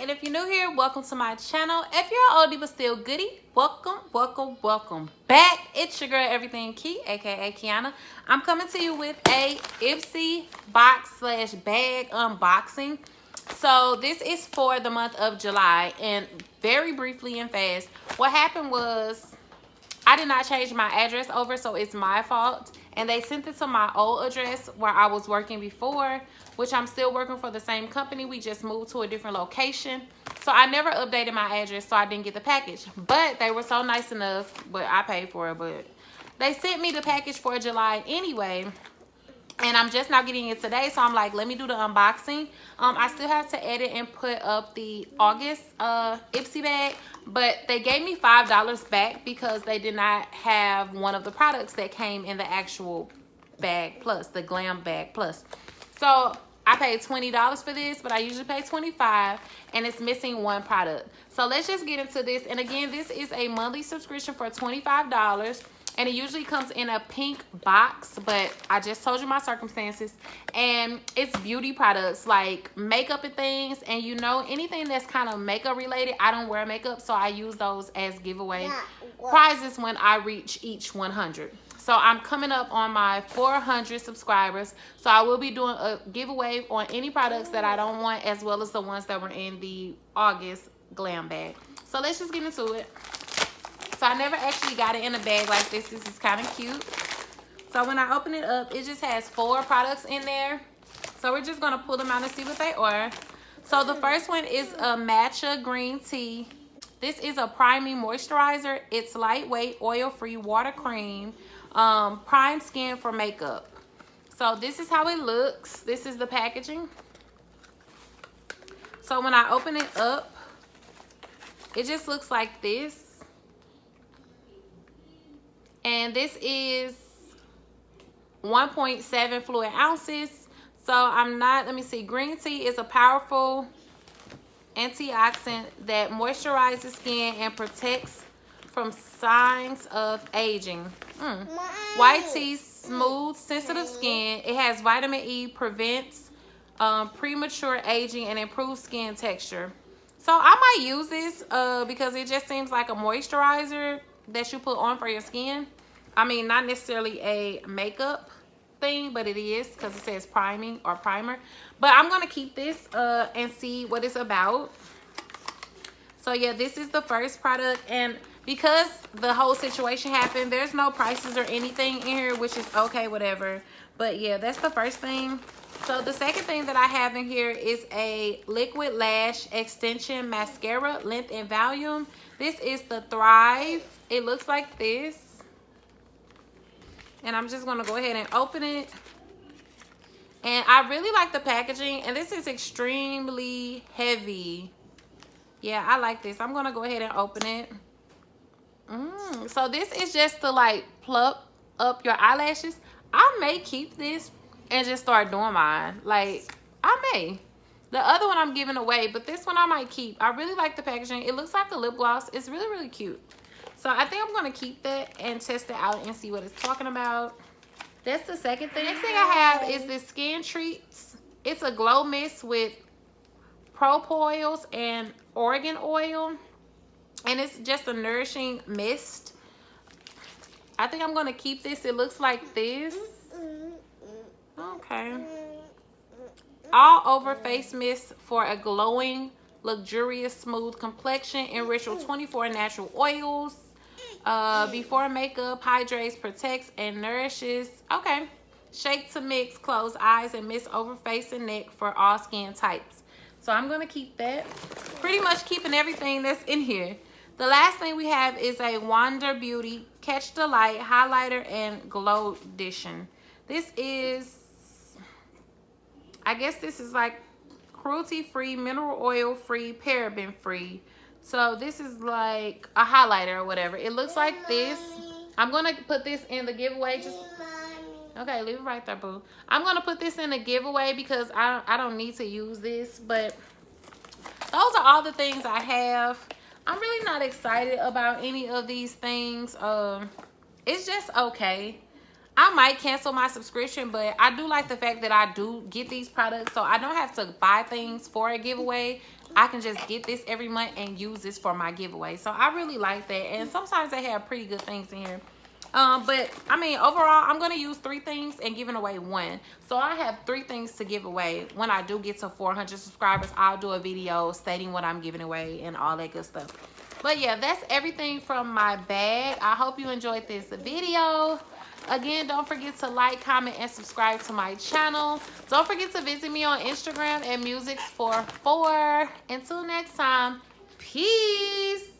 and if you're new here, welcome to my channel. If you're an oldie but still goodie, welcome back. It's your girl Everything Key, aka Kiana. I'm coming to you with a Ipsy box slash bag unboxing. So this is for the month of July, and very briefly and fast, what happened was I did not change my address over, so it's my fault. And they sent it to my old address where I was working before, which I'm still working for the same company. We just moved to a different location. So I never updated my address, so I didn't get the package. But they were so nice enough, but I paid for it. But they sent me the package for July anyway. And I'm just now getting it today, so I'm like, let me do the unboxing. I still have to edit and put up the August Ipsy bag, but they gave me $5 back because they did not have one of the products that came in the actual bag plus, the glam bag plus. So I paid $20 for this, but I usually pay $25, and it's missing one product. So let's just get into this. And again, this is a monthly subscription for $25. And it usually comes in a pink box, but I just told you my circumstances. And it's beauty products like makeup and things. And you know, anything that's kind of makeup related, I don't wear makeup, so I use those as giveaway prizes when I reach each 100. So I'm coming up on my 400 subscribers. So I will be doing a giveaway on any products that I don't want, as well as the ones that were in the August glam bag. So let's just get into it. So I never actually got it in a bag like this. This is kind of cute. So when I open it up, it just has 4 products in there. So we're just going to pull them out and see what they are. So the first one is a matcha green tea. This is a priming moisturizer. It's lightweight, oil-free water cream. Prime skin for makeup. So this is how it looks. This is the packaging. So when I open it up, it just looks like this. And this is 1.7 fluid ounces. So I'm not, let me see. Green tea is a powerful antioxidant that moisturizes skin and protects from signs of aging. White tea, smooth, sensitive skin. It has vitamin E, prevents premature aging, and improves skin texture. So I might use this because it just seems like a moisturizer that you put on for your skin. I mean, not necessarily a makeup thing, but it is because it says priming or primer. But I'm going to keep this and see what it's about. So yeah, this is the first product, and because the whole situation happened, there's no prices or anything in here, which is okay, whatever. But yeah, that's the first thing. So the second thing that I have in here is a liquid lash extension mascara, length and volume. This is the Thrive. It looks like this. And I'm just going to go ahead and open it. And I really like the packaging. And this is extremely heavy. Yeah, I like this. I'm going to go ahead and open it. So this is just to like pluck up your eyelashes. I may keep this and just start doing mine. Like, I may. The other one I'm giving away, but this one I might keep. I really like the packaging. It looks like a lip gloss. It's really, really cute. So I think I'm going to keep that and test it out and see what it's talking about. That's the second thing. Next thing I have is this Skin Treats. It's a glow mist with propolis and argan oil. And it's just a nourishing mist. I think I'm going to keep this. It looks like this. Okay. All over face mist for a glowing, luxurious, smooth complexion. Enriched with 24 natural oils. Before makeup, hydrates, protects, and nourishes. Okay. Shake to mix, close eyes, and mist over face and neck for all skin types. So I'm going to keep that. Pretty much keeping everything that's in here. The last thing we have is a Wonder Beauty Catch the Light Highlighter and Glow Edition. This is, I guess this is like cruelty-free, mineral oil-free, paraben-free. So this is like a highlighter or whatever. It looks like this. I'm going to put this in the giveaway. Just okay, leave it right there, boo. I'm going to put this in the giveaway because I don't need to use this. But those are all the things I have. I'm really not excited about any of these things. It's just okay. I might cancel my subscription, but I do like the fact that I do get these products, so I don't have to buy things for a giveaway. I can just get this every month and use this for my giveaway. So I really like that. And sometimes they have pretty good things in here. But I mean, overall, I'm gonna use 3 things and giving away 1. So I have 3 things to give away. When I do get to 400 subscribers, I'll do a video stating what I'm giving away and all that good stuff. But yeah, that's everything from my bag. I hope you enjoyed this video. Again, don't forget to like, comment, and subscribe to my channel. Don't forget to visit me on Instagram at musics44. Until next time, peace.